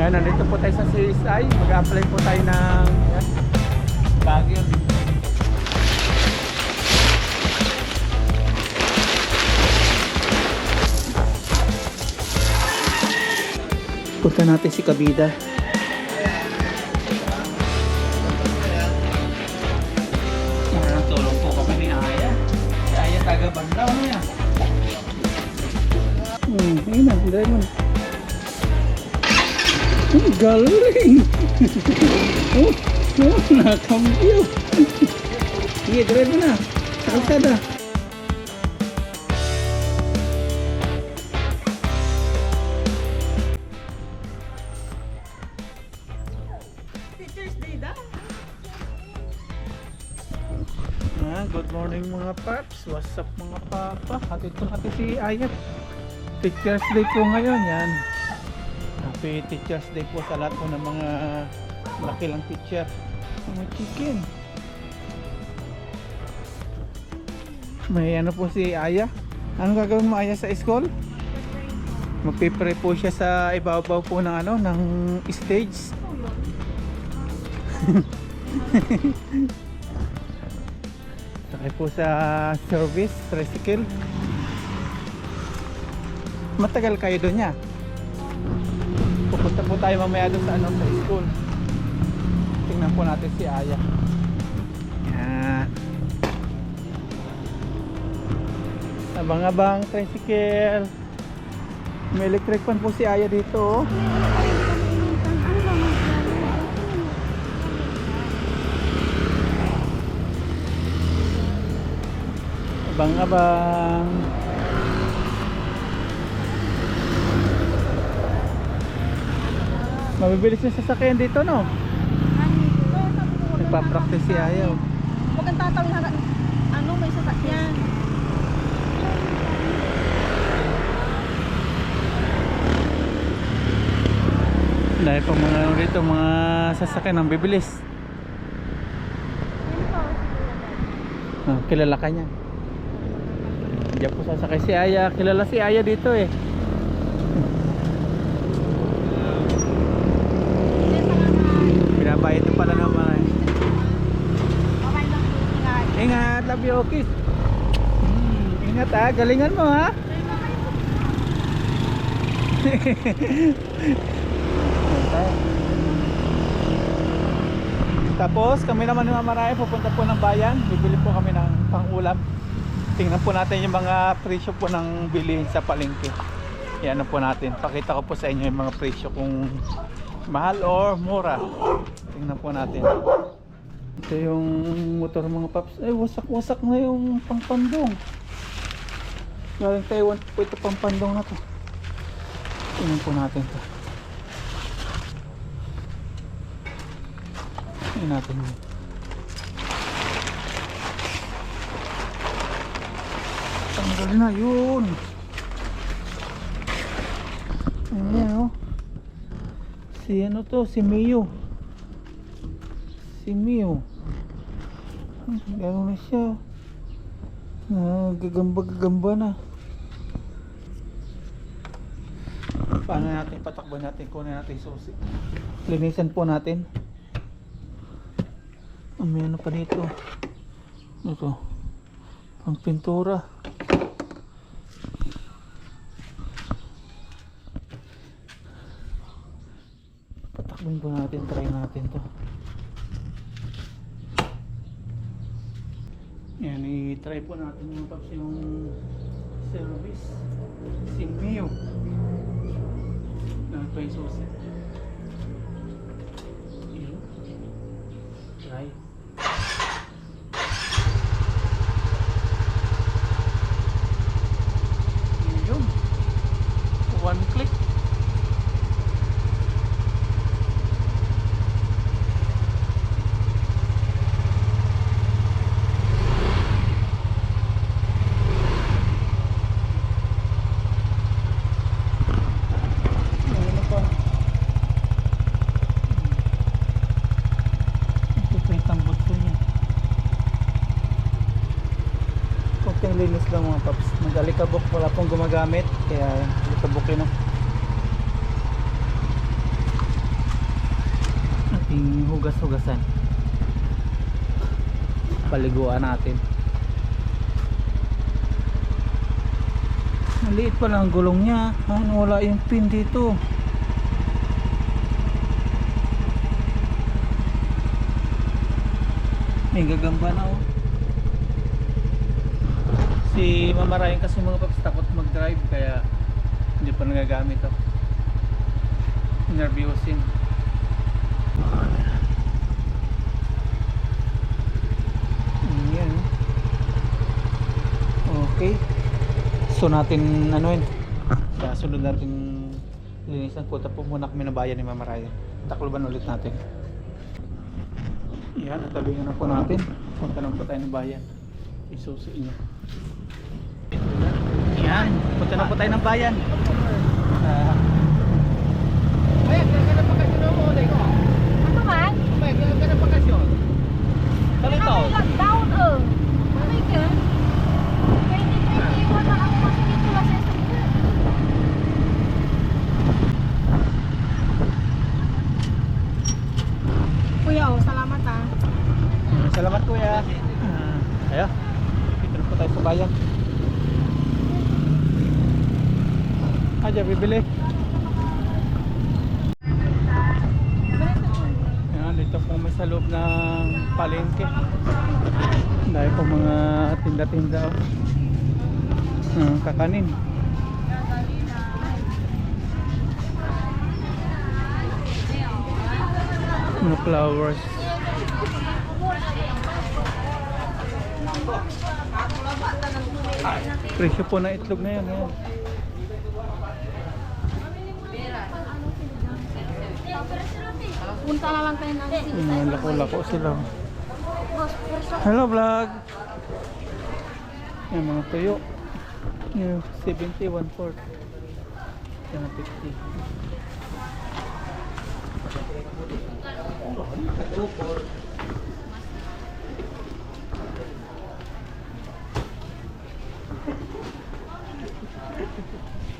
Ayan, nandito po tayo sa CSI. Mag-apply po tayo ng ayan, Baguio. Punta natin si Kabida. Tulong po kami ni Aya. Si Aya taga-Bandaw na yan. Ayun na, dahil mo. Galing! Oh, nakambyo. Sige, drive mo na. Sa kalsada. Teacher's Day daw. Good morning mga paps. What's up mga papa? Hatid po natin si Ayat. Teacher's Day po ngayon yan. Happy Teacher's Day po sa lahat po ng mga malakilang teacher. Mga chicken. May ano po si Aya. Anong gagawin mo Aya sa school? Magpipray po siya sa ibabaw po ng ano, ng stage. Sakay po sa service, tricycle. Matagal kayo doon niya. Pupunta po tayo mamaya doon sa ano, sa school. Tingnan po natin si Aya. Yan. Abang-abang tricycle. May electric fan po si Aya dito. Oh. Abang-abang. Mabibilis yung sasakyan dito, no? Nagpa-practice si Aya. Oh. Huwag kang tatawin na ano, may sasakyan. Dahil po mga ano dito, mga sasakyan ang bibilis. Kilala ka niya. Diyan po sasakay si Aya. Kilala si Aya dito eh. Binabayad pala naman. Okay lang po, ingat. Ingat, love you, kiss. Ingat ha, galingan mo ha. Tapos kami naman ni Mama Raya pupunta po ng bayan. Bibili po kami ng pang-ulam. Tingnan po natin yung mga presyo po ng bilihin sa palengke. Yan po natin. Pakita ko po sa inyo yung mga presyo kung mahal or mura. Tingnan po natin. Ito yung motor mga paps. Ay, wasak-wasak na yung pangpandong. Galing Taiwan po ito pangpandong na to. Tingnan po natin to. Tingnan natin yun. Tanggal na yun. Ayan o. Si ano to? Si Mio. Si Mio. Gano'n na siya. Gagamba na. Paano natin patakbo natin? Kunin natin susi. Linisan po natin. May ano pa dito. Ito. Pang pintura. Patakbin po natin. Try natin to. Yan. I-try po natin yung paps yung service. Si Mio. Ito yung susi. Try. Yun. One click. Linis lang mga paps. Nag-alikabok, wala pong gumagamit kaya alikabok yun. ating hugas-hugasan. Paliguan natin. Maliit pa lang ang gulong niya. Wala yung pin dito. May gagamba na oh. Si Mama Ryan kasi mga paps takot mag-drive kaya hindi pa nagagamit to. Nervyosin. Yan. Okay. So natin ano yun. Sa sunod natin linisan. Punta po muna kami ng bayan ni Mama Ryan. Takloban ulit natin. Yan, natabingan na po natin. Punta na po tayo ng bayan. Isusi niya. Yan, punta na po tayo ng bayan. May ganda bakasyon mo ulit ko. Ano man? May ganda bakasyon. Kalito. Lockdown Ano yun? 2021 na ako kasi dito lang sa Kuya, salamat ah. Salamat kuya. Ayo. Dito na po tayo sa bayan. Aja bibili. Yan, dito po may sa loob ng palengke. Dahil po mga tinda-tinda kakanin. Mga flowers. Presyo po ng itlog na yan. Yan. Punta na lang tayo ng Lako-lako sila. Hello vlog. Yan mga tuyo. Yung 70, 1/4. Yan ang 50.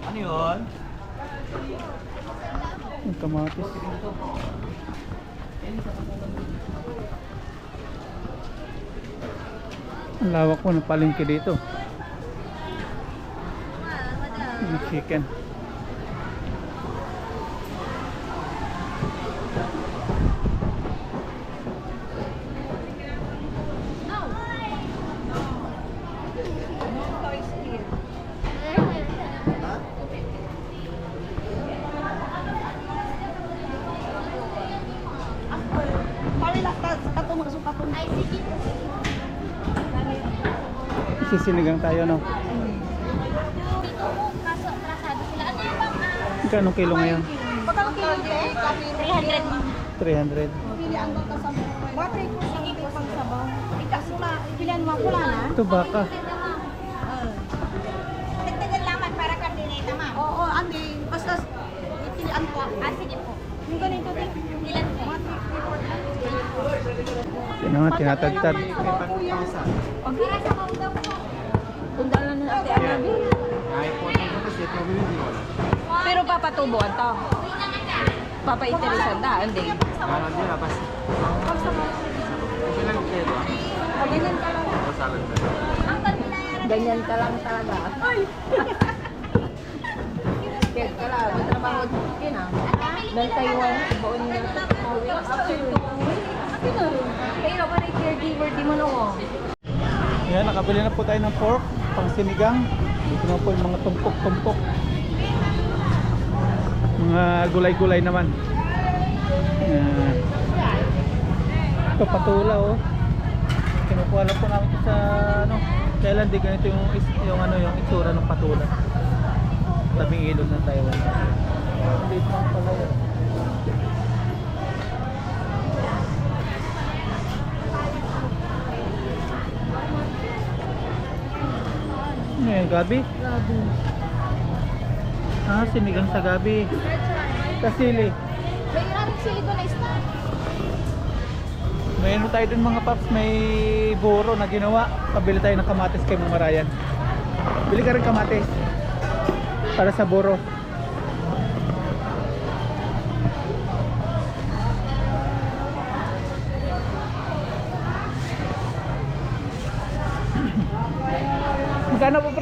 Ano yun? Yung kamatis. Ang lawak po ng palengke dito. Yung chicken. Sisinigang tayo no? Magkano kilo ngayon? Pagkano kilo eh? 300. Pilihan mo ka sa water ko sige po pang sabaw. Ikas na, pilihan mo pula na. Ito baka. Dagdagan lamang para kardineta ma. Oo, andi. Basta ipilihan ko. Ah, sige po. Yung ganito din. Ilan po? Yan naman, tinatagtad. Pag-ira sa mga daw po. Tundalan na ate Arabi. Pero papatubuan to. Papainteresan da, hindi. Ganyan ka lang. Ganyan ka lang talaga. Ay! Kaya ka lang, may trabaho din ah. Dahil Taiwan, ibaon nyo na ito. After 2 weeks. Kaya ba na caregiver, di mo na ako. Yan, nakabili na po tayo ng pork, pang sinigang. Dito na po yung mga tumpok-tumpok. Mga gulay-gulay naman. Ito patula oh. Kinukuha lang po namin ito sa ano. Kailan di ganito yung itsura ng patula. Tabing ilog ng Taiwan. Dito lang pala yun. Ano yan, gabi? Gabi. Ah, sinigang sa gabi. Kasili. May iraming sili ko na snack. May ano tayo dun mga paps, may buro na ginawa. Pabili tayo ng kamatis kay Mama Ryan. Bili ka rin kamatis. Para sa buro.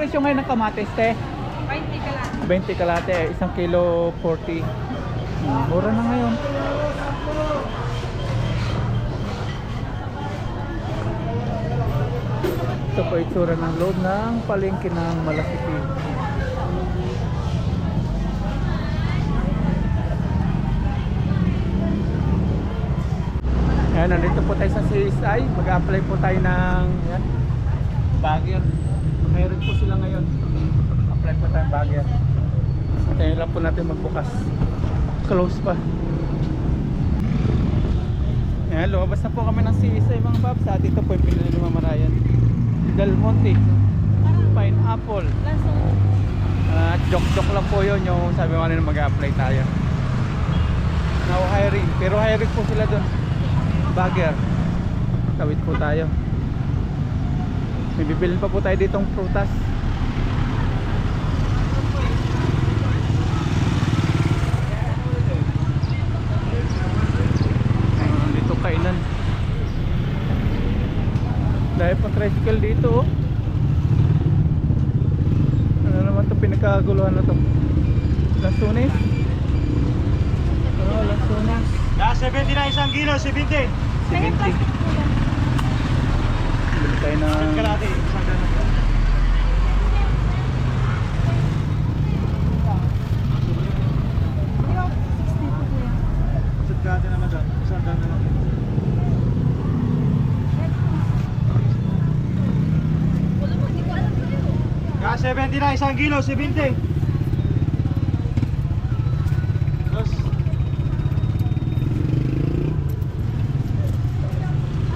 presyo ngayon ng kamatis, te? 20 ka lang. 20 kalate, 1 kilo 40. Mura na ngayon. Ito po itsura ng loob ng palengke ng Malasipi. Ayan, nandito po tayo sa CSI. Mag-apply po tayo ng yan, bagger. Mayroon po sila ngayon. Apply po tayo ng bagger. Tayo lang po natin magbukas. Close pa. Ayan, lumabas na po kami ng CSI mga paps. At ito po yung pinili ni Mama Ryan. Del Monte, pineapple. At joke-joke lang po yun. Yung sabi ko kanina mag-apply tayo. Now hiring. Pero hiring po sila dun. Bagger. Tawid po tayo. May bibilin pa po tayo ditong prutas. Dito kainan. Dahil pa tricycle dito oh. Ano naman ito pinagkaguluhan na to? Lansunis? Oh, lansunis. 70 na 1 kilo, 70. 70. Bili tayo ng Kalate, isang ganun. Kalate naman doon, isang ganun lang. Ka 70 na 1 kilo, 70. Dos.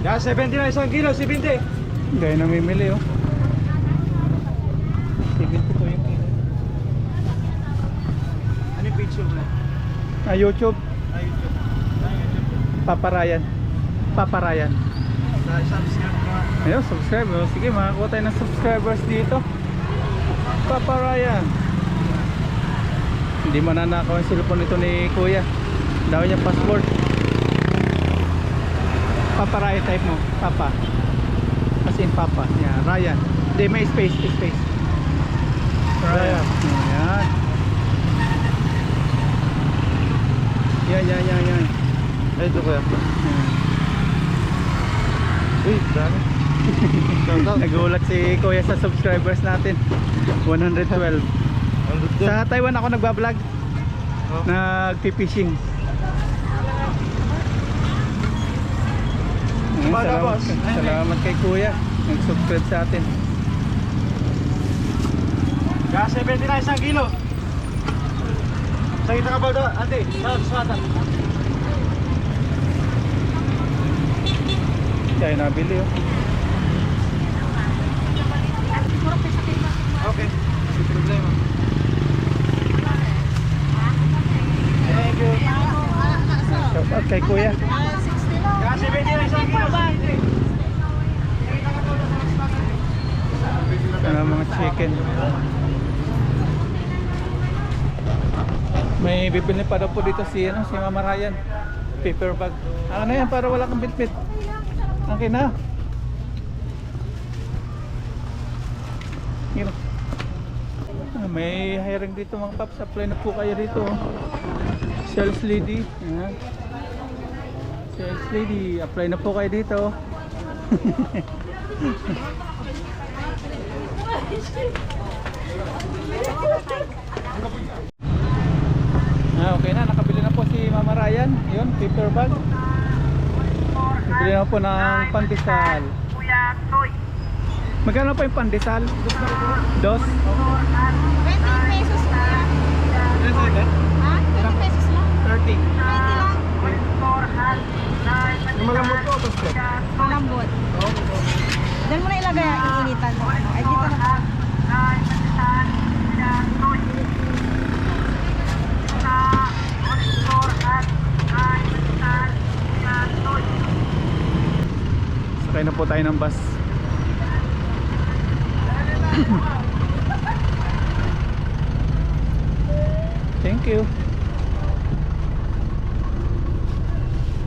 Ka 70 na 1 kilo, 70. gaya namimili oh. 70 po yung kilo. Ano yung picture mo? YouTube. Ay, YouTube. Ay, YouTube. Papa Ryan. Papa Ryan. Subscribe ka. Ayun, subscribe. Oh. Sige, makakuha tayo ng subscribers dito. Papa Ryan. Hindi mananakaw ang cellphone nito ni Kuya. Daw niya password. Papa Ryan type mo. Papa. As in Papa. Yan, Ryan. Hindi, may space. Space. Ryan. Yan. Yan. Ay, ito kuya. Yan. Uy, dami. Nagulat si Kuya sa subscribers natin. 112. Sa Taiwan ako nagbablog. Oh. Nagpi-fishing. Baga, boss. Salamat kay Kuya. Nag-subscribe sa atin. Ka 70 na 1 kilo. Sa kita ka ba doon? Ate, sa Kaya nabili oh. Okay. Hindi problema. Thank you. Shout out kay Kuya. Ka 70 na 1 kilo. Ano mga chicken. May bibili pa daw po dito si Mama Ryan. Paper bag. Ano yan para wala kang bitbit. Okay na. Here. May hiring dito mga paps. Apply na po kayo dito. Sales lady. Ayan. Sales lady. Apply na po kayo dito. Okay na. Nakabili na po si Mama Ryan. Yun, paper bag. Bili na po ng pandesal. Magkano pa yung pandesal? 2? 20 pesos lang. Ha? 20 pesos lang. 30. 20 lang. Malambot ko, tapos ko. Malambot. Diyan mo na ilagay ang iinitan mo. Ay, dito na. Sakay na po tayo ng bus. Thank you.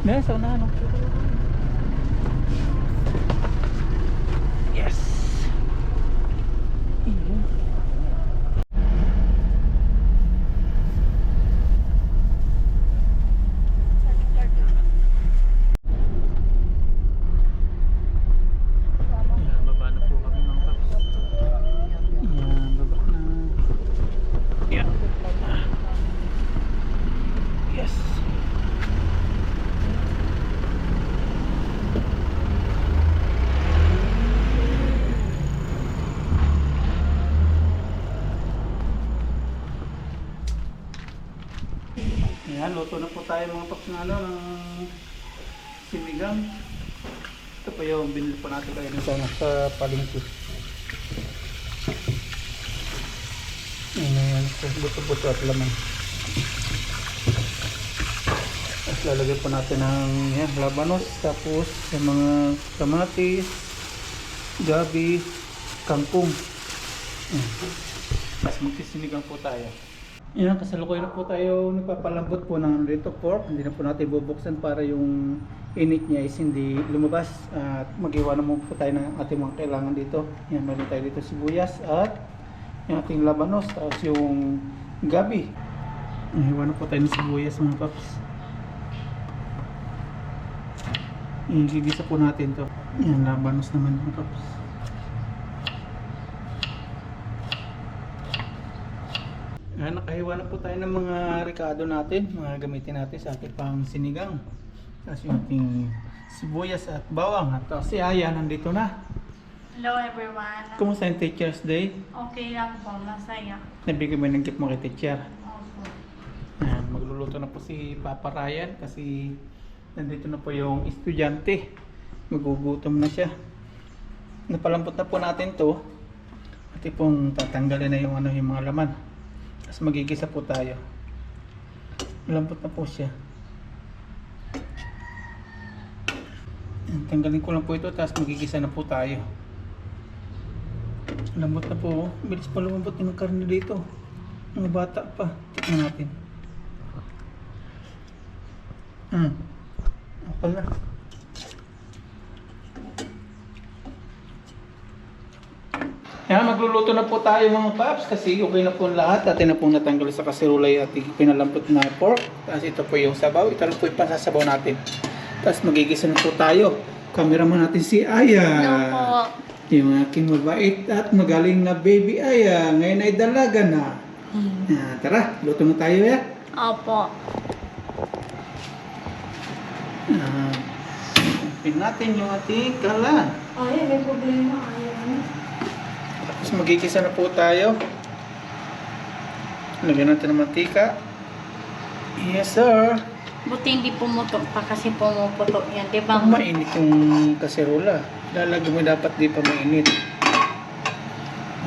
Nasa na ano? Yes. Iyo. tayo mga paps ng ano, ng sinigang. Ito pa yung binili po natin kayo sana sa palengke. Ayan, buto-buto at laman. Tapos lalagyan po natin ng yan, labanos, tapos yung mga kamatis, gabi, kangkong. Tapos magsisinigang po tayo. Yan, kasalukuyan na po tayo nagpapalambot po ng rito pork. Hindi na po natin bubuksan para yung init niya is hindi lumabas. At mag-iwanan mo po tayo ng ating mga kailangan dito. Yan, meron tayo dito sibuyas at yung ating labanos. Tapos yung gabi. Iwanan po tayo ng sibuyas mga paps. Igigisa po natin to. Yan, labanos naman mga paps. Nakahiwa na po tayo ng mga rekado natin, mga gamitin natin sa ating pang sinigang. Tapos yung ating sibuyas at bawang. At si Aya nandito na. Hello everyone. Kumusta yung Teacher's Day? Okay lang po, masaya. Nabigay mo ng gift mo kay teacher. Opo. Magluluto na po si Papa Ryan kasi nandito na po yung estudyante. Magugutom na siya. Napalambot na po natin to. At pong tatanggalin na yung, yung mga laman. Tapos magigisa po tayo. Malambot na po siya. Tanggalin ko lang po ito, tapos magigisa na po tayo. Lambot na po. Bilis pa lumambot yung karne dito. Mga bata pa. Tignan natin. Apal na. Yan, magluluto na po tayo mga paps kasi okay na po lahat. Atin na pong natanggal sa kaserulay at pinalampot na pork. Tapos ito po yung sabaw. Ito lang po yung pasasabaw natin. Tapos magigisa na po tayo. Cameraman natin si Aya. Hello po. Yung aking mabait at magaling na baby Aya. Ngayon ay dalaga na. Tara, luto na tayo ya. Opo. Pin natin yung ating kalan. Ay, may problema. Ayan. Tapos magigisa na po tayo. Lagyan natin ng mantika. Yes sir. Buti hindi pumutok pa kasi pumuputok yan, di ba? Pag mainit yung kaserola, lalagyan mo dapat di pa mainit.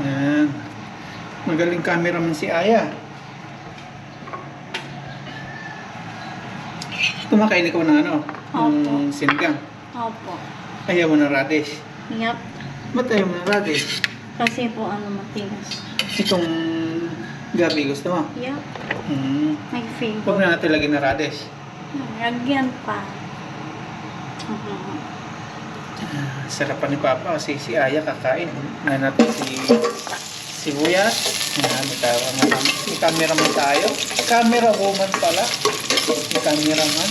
Ayan. Magaling cameraman si Aya. Kumakain ikaw ng ano? Ng sinigang. Opo. Ayaw mo ng radish. Yup. Ba't ayaw mo ng radish? Kasi po matigas. Itong gabi gusto mo? Yup. May Huwag flavor. na natin lagyan ng radish. Lagyan pa. Sarapan ni Papa kasi si Aya kakain. Ngayon natin si sibuyas. May cameraman tayo. Camera woman pala. May cameraman.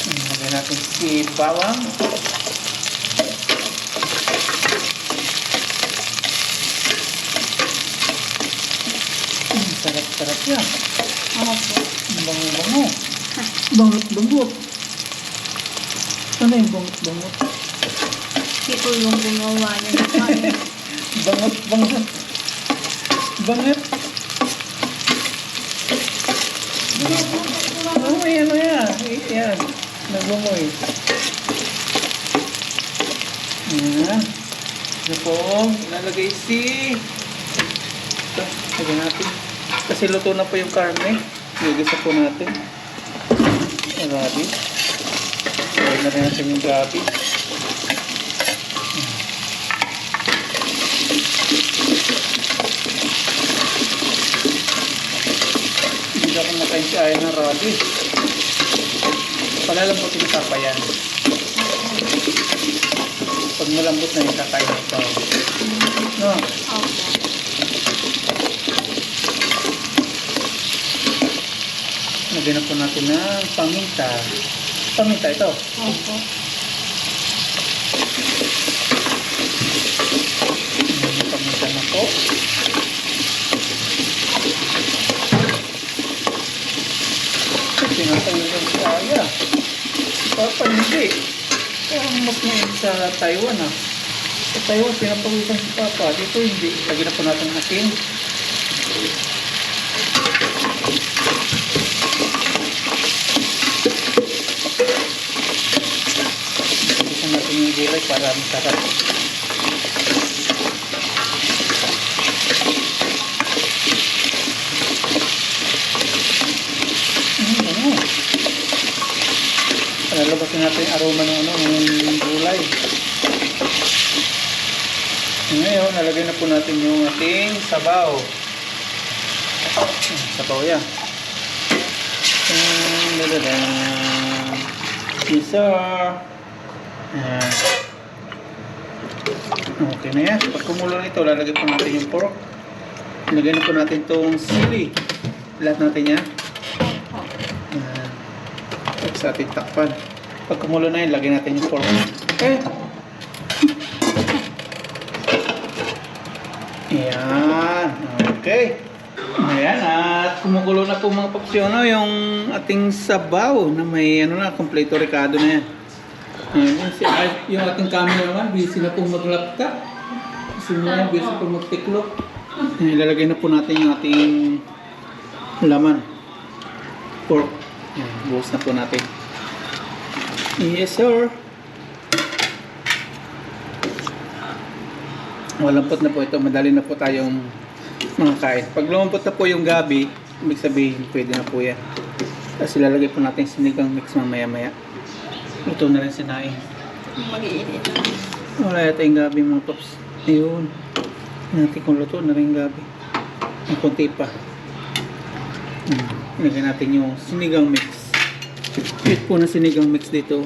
Lagyan natin si bawang. Sarap-sarap yan. Opo. Bango-bango. Bangot-bangot. Ano yung bangot-bangot? Ito yung gumawa niya. Bangot-bangot. Bangot. Ano yan, ano yan? Yan. Nagbumoy. Yan. Ito po. Ilalagay si... Ito. Lagyan natin. Kasi luto na po yung karne. Gigisa po natin. Grabe. Lagyan na rin natin yung grabe. Hindi ako makain si Aya ng rabi. Palalambutin yung papa yan. Pag malambot na yung kakain ito. No? Opo. Lagyan na po natin ng paminta. Paminta ito. Opo. Paminta na po. Tinatawagan si Aya. Papa hindi. Parang mas ngayon sa Taiwan ah. Sa Taiwan pinapawisan si Papa. Dito hindi. Lagyan na po natin ng asin. para masarap. Lalabasin natin yung aroma ng ng gulay. Ngayon, nalagay na po natin yung ating sabaw. Sabaw yan. Isa. Ayan. Okay na yan. Pag kumulo na ito, lalagay po natin yung pork. Lagay na po natin itong sili. Lahat natin yan. Ayan. Tapos ating takpan. Pag kumulo na yun, lagay natin yung pork. Okay. Ayan. Okay. Ayan. At kumukulo na po mga papsyono yung ating sabaw na may kompleto recado na yan. Yung ating camera naman, busy na po mag-laptop. Busy po mag-tiklop. Ilalagay na po natin yung ating laman. Pork. Ayan, buhos na po natin. Yes, sir. Malampot na po ito. Madali na po tayong mga kain. Pag lumampot na po yung gabi, ibig sabihin, pwede na po yan. Tapos ilalagay po natin sinigang mix mamaya-maya. Ito na rin sinaing. Mag-iinit na. Wala yata yung gabi mga pops. Ayun. Natin kung luto na rin gabi. Ang konti pa. Ilagay natin yung sinigang mix. Ito po na sinigang mix dito.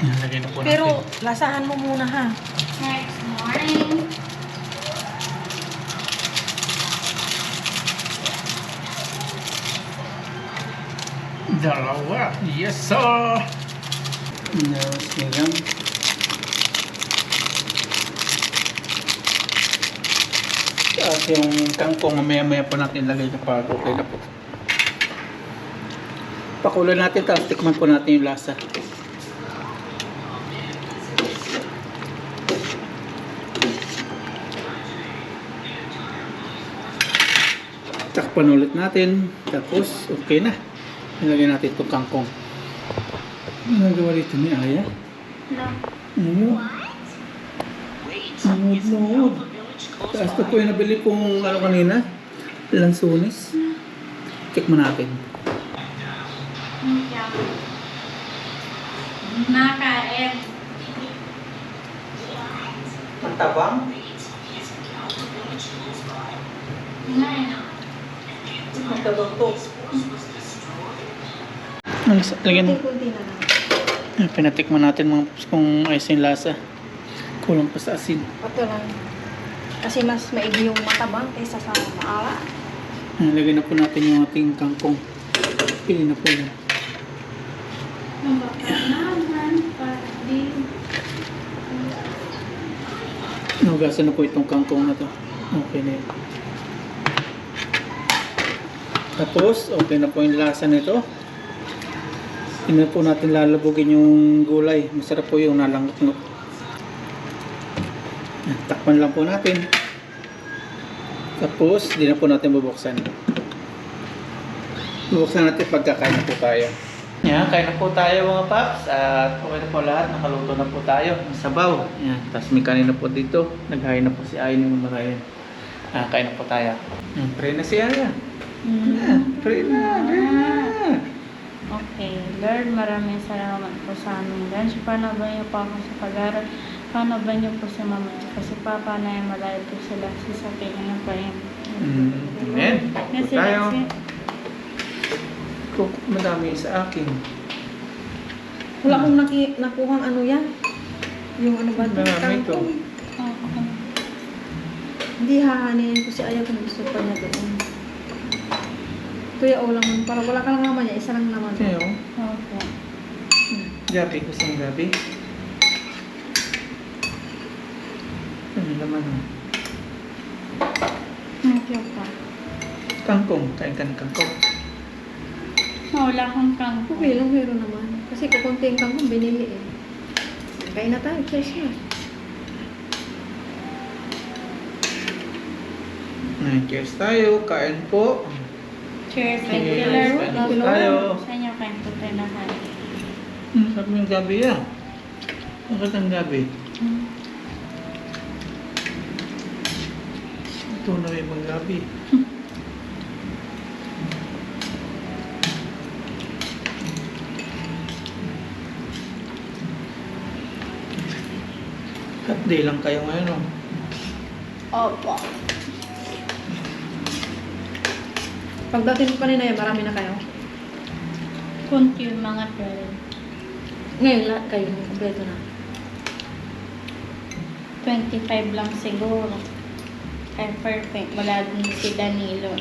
Ilagay na po natin. Pero, lasahan mo muna ha. Next morning. Dalawa. Yes, sir. Sinigang. At yung kangkong mamaya-maya po natin lagay kapag okay na po. Pakulo natin tapos tikman po natin yung lasa. Takpan ulit natin tapos okay na. Ilagay natin itong kangkong. Ano nagawa dito ni Aya? No. Ano? Nood. Taas na po yung nabili kong kanina. Lansunis. Tikman natin. Nakain. Ang tabang? Ang tabang to. Lagyan mo. Kunti na lang. Pinatikman natin mga pups kung ayos yung lasa. Kulang pa sa asin. Ito lang. Kasi mas maigi yung matabang kaysa sa maala. Lagyan na po natin yung ating kangkong. Pili na po yan. Nugasan na po itong kangkong na to. Okay na yun. Tapos, okay na po yung lasa nito. Hindi po natin lalabugin yung gulay. Masarap po yung nalangot-ngot. Takpan lang po natin. Tapos, hindi na po natin bubuksan. Bubuksan natin pagkakain na po tayo. Yan, kain na po tayo mga paps. At okay na po lahat. Nakaluto na po tayo. Ang sabaw. Yan. Tapos may kanina po dito. Naghain na po si Ayin ng marayan. Kain na po tayo. Pray na si Aya. Pray na. Pray na. Okay, Lord, maraming salamat po sa aming lunch. Panaban niyo po ako sa pag-aaral. Panaban niyo po si Mama kasi Papa na yung malayo po sila sa tingin ng pahin. Amen. Po tayo. Kung madami sa akin. Wala akong nakuhang ano yan. Yung ano ba? Marami ito. Hindi hahanin ko si Aya kung gusto pa niya doon. Kuya o lang man. Para wala ka lang naman niya. Isa lang naman. Sa'yo? Okay. Gabi. Gusto mong gabi? Ano naman ha? Thank you pa. Kangkong. Kain ka ng kangkong. Wala akong kangkong. Okay lang, meron naman. Kasi kukunti yung kangkong binili eh. Kain na tayo. Cheers na. Cheers tayo. Kain po. Cheers. Cheers. Thank you, Cheers. Lord. Thank you, tayo. Sa inyo kayo po tayo lahat. Sabi mo yung gabi yan. Bakit ang gabi? Ito na yung mga gabi. Half day lang kayo ngayon, oh. Opo. Pagdating pa nila, marami na kayo. Kunti yung mga 12. Ngayon, lahat kayo, kompleto na. 25 lang siguro. Ay, perfect. Wala din si Danilo.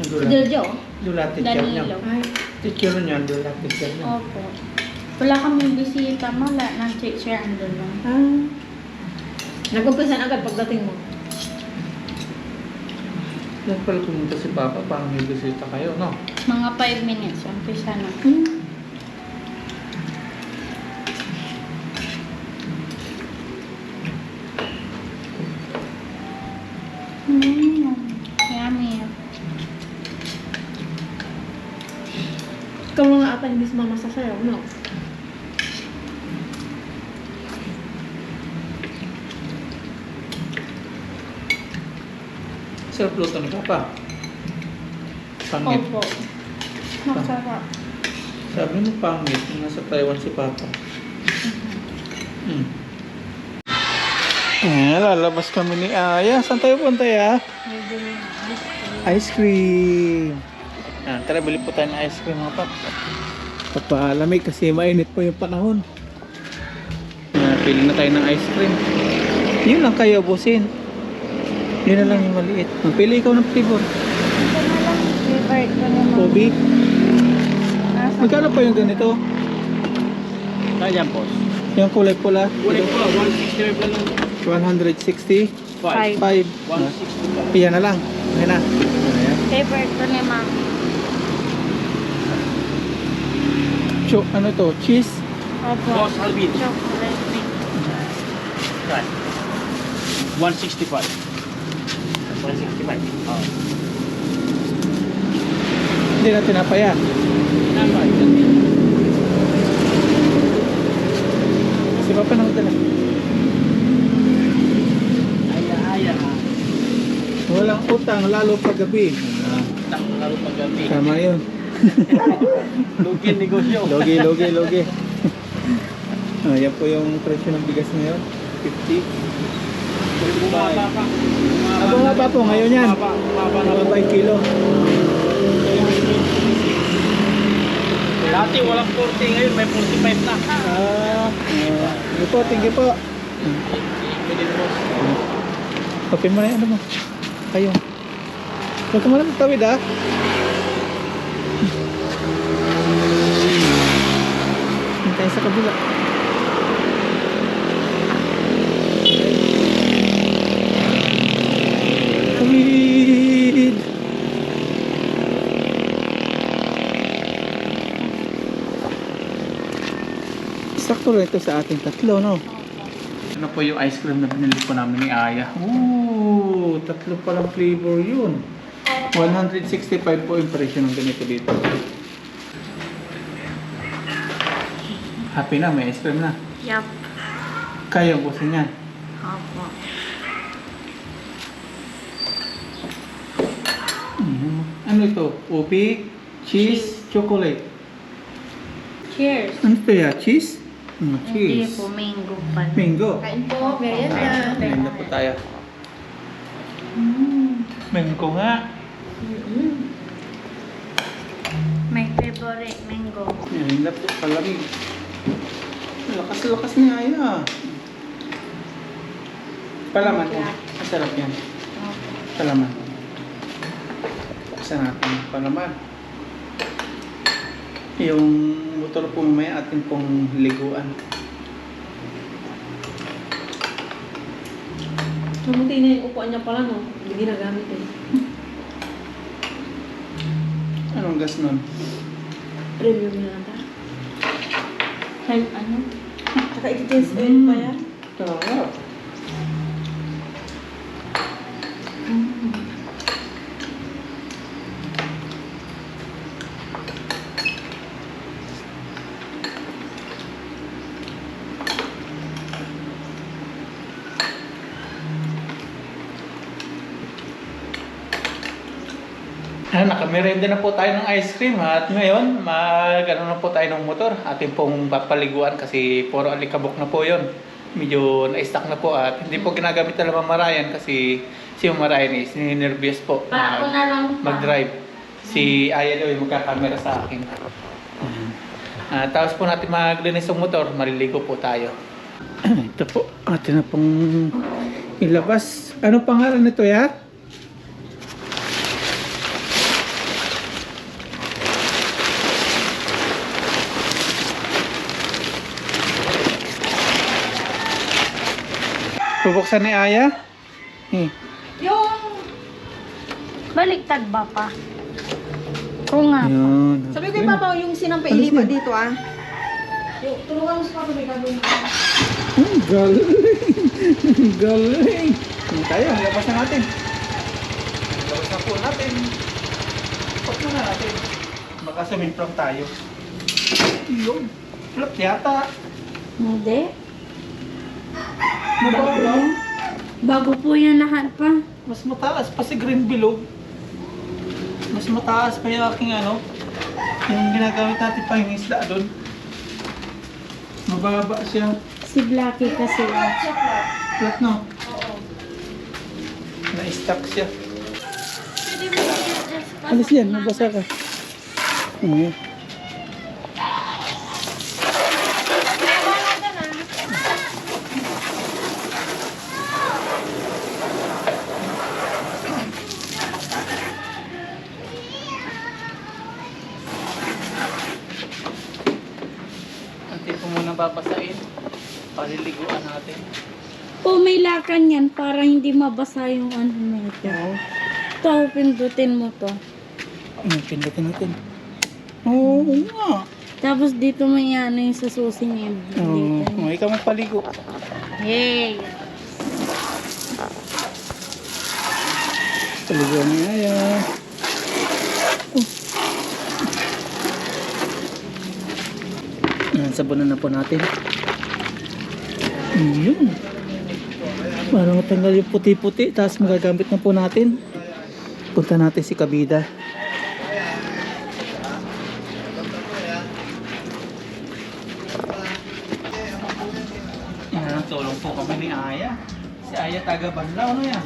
Jojo? Dula teacher niya. Danilo. Ay. Teacher niya, dula teacher niya. Opo. Wala kaming bisita. Wala. Nang-teacher andun lang. Ah. Nag-umpisan agad pagdating mo. Yan pala pumunta si Papa, parang may bisita kayo, no? Mga 5 minutes. Umpisa na. Yummy. Ikaw lang ata hindi sumama sa sayaw, no? Sarap luto ni Papa. Pangit. Opo. Masarap. Sabi mo pangit, nasa Taiwan si Papa. Lalabas kami ni Aya. Saan tayo punta ya? Ice cream. Tara, bili po tayo ng ice cream mga pap. Papalamig kasi mainit po yung panahon. Pili na tayo ng ice cream. Yun lang kayo, busin. Yun na lang yung maliit. Pili ikaw ng flavor. Ito na lang. Favorite ko naman. Kobe. Nasa Magkano pa yung ganito? Kaya boss. Yung kulay pula. Kulit ko, 165 lang. 160. 5. 5. 165. Iyan na lang. Ayan na. Ayan. favorite ko ni Ma'am. Ano to? Cheese? Opo. Boss Alvin. Chocolate milk. Right. 165. 165. Oh. Hindi na tinapaya. Number. Si Papa nang dala. Aya. Walang utang lalo paggabi. Tak lalo paggabi. Tama yun. Lugin negosyo. Logi. Yan po yung presyo ng bigas ngayon. 50. Bumaba pa. Bumaba pa po ngayon yan. Bumaba na. 5 kilo. Dati walang 40, ngayon may 45 na. Thank you po. Pwede boss. Open mo na yung ano mo. Kayo. Huwag ka mo lang tawid ah. Hintay sa kabila. Tawid! Sakto rin ito sa ating tatlo, no? Ano po yung ice cream na pinili po namin ni Aya? Ooh, tatlo palang flavor yun. 165 po yung presyo ng ganito dito. Happy na, may ice cream na. Yup. Kaya busin yan. Opo. Ano ito? Ubi, cheese, chocolate. Cheers. Ano ito ya? Cheese? Hindi Cheese. po, mango pala. Mango. Kain po, merienda. Ayan na po tayo. Mango nga. My favorite mango. Ayan na po palamig. Lakas-lakas ni Aya. Palaman po. Masarap yan. Opo. Palaman. Isa natin yung palaman. Yung motor po mamaya atin pong liguan. Mamunti na yung upuan niya pala, no? Hindi ginagamit eh. Anong gas nun? Premium na lang ta. Ay, ano? Saka i-taste oil pa yan. Sarap. Nakamerenda na po tayo ng ice cream at ngayon ano na po tayo ng motor. Ating pong papaliguan kasi puro alikabok na po yon. Medyo na-stuck na po at hindi po ginagamit na Mama Ryan kasi si Mama Ryan is ninervyos po Ako na lang pa. mag-drive. Si Aya daw yung magkakamera sa akin. Tapos po natin maglinis ng motor, maliligo po tayo. Ito po, atin na pong ilabas. Ano pangalan nito ya? Bubuksan ni Aya? Yung baliktad ba pa? Oo nga. Yun. Sabi ko yung papa, yung sinampay ilipat dito ah. Yung tulungan mo sa papa, may gagawin mo. Galing. Galing. Yung tayo, labas na natin. Labas na po natin. Pag na natin. Baka suminplong tayo. Yun. Flop yata. Hindi. Mababaw. Bago po yan lahat pa. Mas mataas pa si Green Bilog. Mas mataas pa yung aking ano. Yung ginagamit natin pa yung isda doon. Mababa siya. Si Blackie kasi. Flat no? Na-stuck siya. Alis yan, mabasa ka. Ayan. Hindi po muna babasain. Paliliguan natin. O may lakan yan para hindi mabasa yung ano nito. Ito, pindutin mo to. Pindutin natin. Oo nga. Tapos dito may ano yung sa susi niya. Dito. Ikaw magpaligo. Yay! Paliguan niya yan. Sabunan na po natin. Yun. Parang matanggal yung puti-puti. Tapos magagamit na po natin. Punta natin si Kabida. Yan, tulong po kami ni Aya. Si Aya taga Banlaw, ano yan?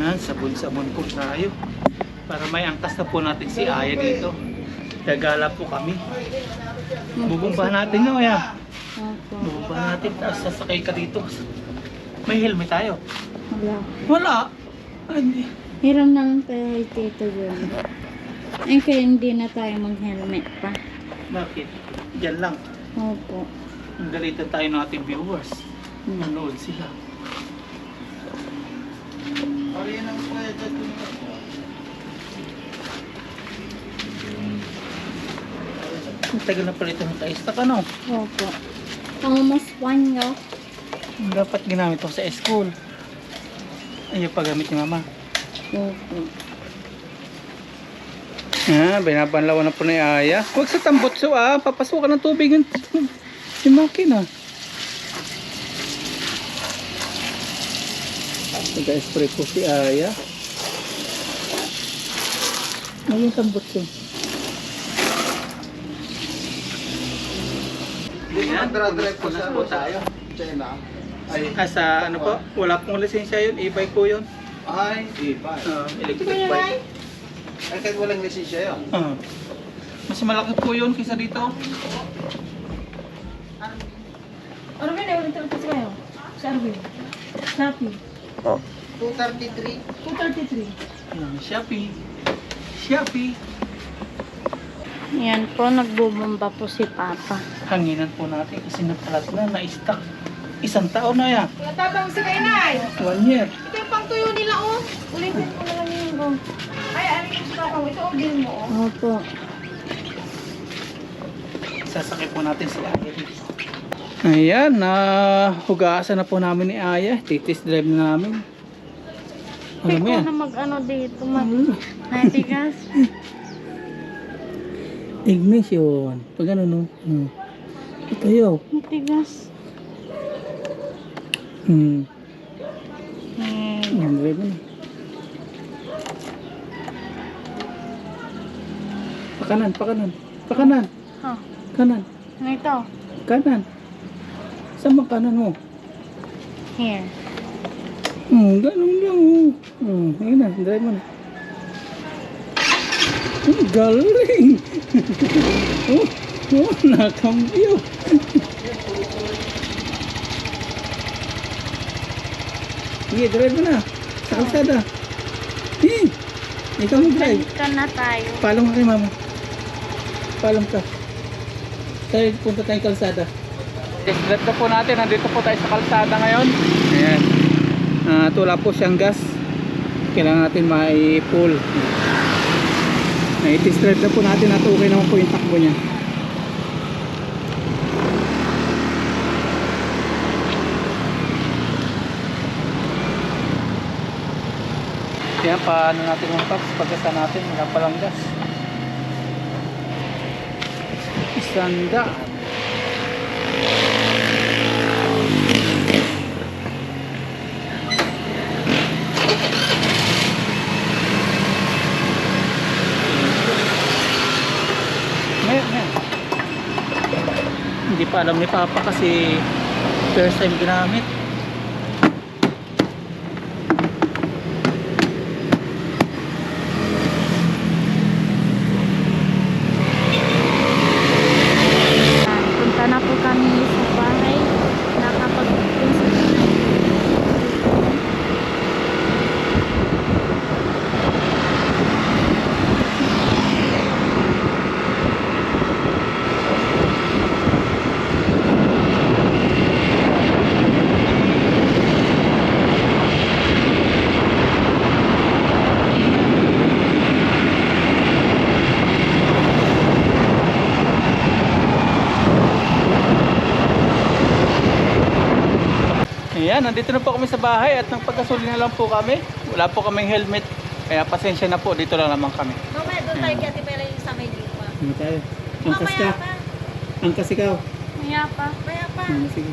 Yan, sabon-sabon po tayo. Para may angkas na po natin si Aya dito. Gagala po kami. Bubumbahan natin no, Aya. Opo. Bubumbahan natin, tapos sasakay ka dito. May helmet tayo. Wala. Wala. Hindi. Hiram naman tayo kay Tito John. Eh kaya hindi na tayo mag-helmet pa. Bakit? Diyan lang. Opo. Ang galitan tayo ng ating viewers. Hmm. Manood sila. Ang tagal na pala itong ka-stock, ano? Opo. Almost 1 year. Dapat ginamit ko sa school. Ayaw paggamit ni Mama. Opo. Binabanlawan na po ni Aya. Huwag sa tambotso papasukan ng tubig yung makina. Nag-spray po si Aya. Ngayon tambotso. Mag-drive po tayo. Sa ano po, wala pong lisensya yun, e-bike po yun. Ay, iba. Electric bike. Ay, kahit walang lisensya yun. Mas malaki po yun kaysa dito. Ano ba na? Ulit kasi kayo? Si Arvin. Shopee. 233. 233. Shopee. Shopee. Yan po, nagbubomba po si Papa. Hanginan po natin kasi nagkalat na, na-stuck. 1 taon na yan. Natabang si Kainay. 1 year. Ito yung pang tuyo nila oh. Ulitin mo na lang yung go. Ay, ano yung gusto ko? Ito order mo oh. Opo. Sasakay po natin si Aya dito. Ayan, hugasan na po namin ni Aya. Titis drive na namin. Ano mo Ikaw yan? na mag-ano dito, natigas. Ignition. Pag ano no? Ayaw. Matigas. Hmm. Eh, Drive mo na. Pakanan, pakanan. Pakanan. ha? Kanan. Ano ito? Kanan. Saan bang kanan mo? Here. Ganun lang. Ayun na, drive mo na. Galing! Nakambyo. Sige, drive mo na. Sa kalsada. Ikaw mag-drive. Balik ka na tayo. Palong ka kay mama. Palong ka. Tayo, punta tayong kalsada. Drive na po natin. Nandito po tayo sa kalsada ngayon. Ayan. At wala po siyang gas. Kailangan natin mai-pull. I-test drive na po natin at okay naman po yung takbo niya. Kaya paano natin yung tax pagkasa natin wala palang gas. Isanda. Hindi pa alam ni Papa kasi first time ginamit. Punta na po kami sa bahay. Nakapag-pinsa na. Ayan, nandito na po kami sa bahay at nang pagkasuli na lang po kami. Wala po kaming helmet. Kaya pasensya na po, dito lang naman kami. Mamaya doon tayo kaya tipera yung sa may lipa. Ano tayo? Angkas ka. Mamaya pa. Angkas ikaw. Maya pa. Maya pa. Sige.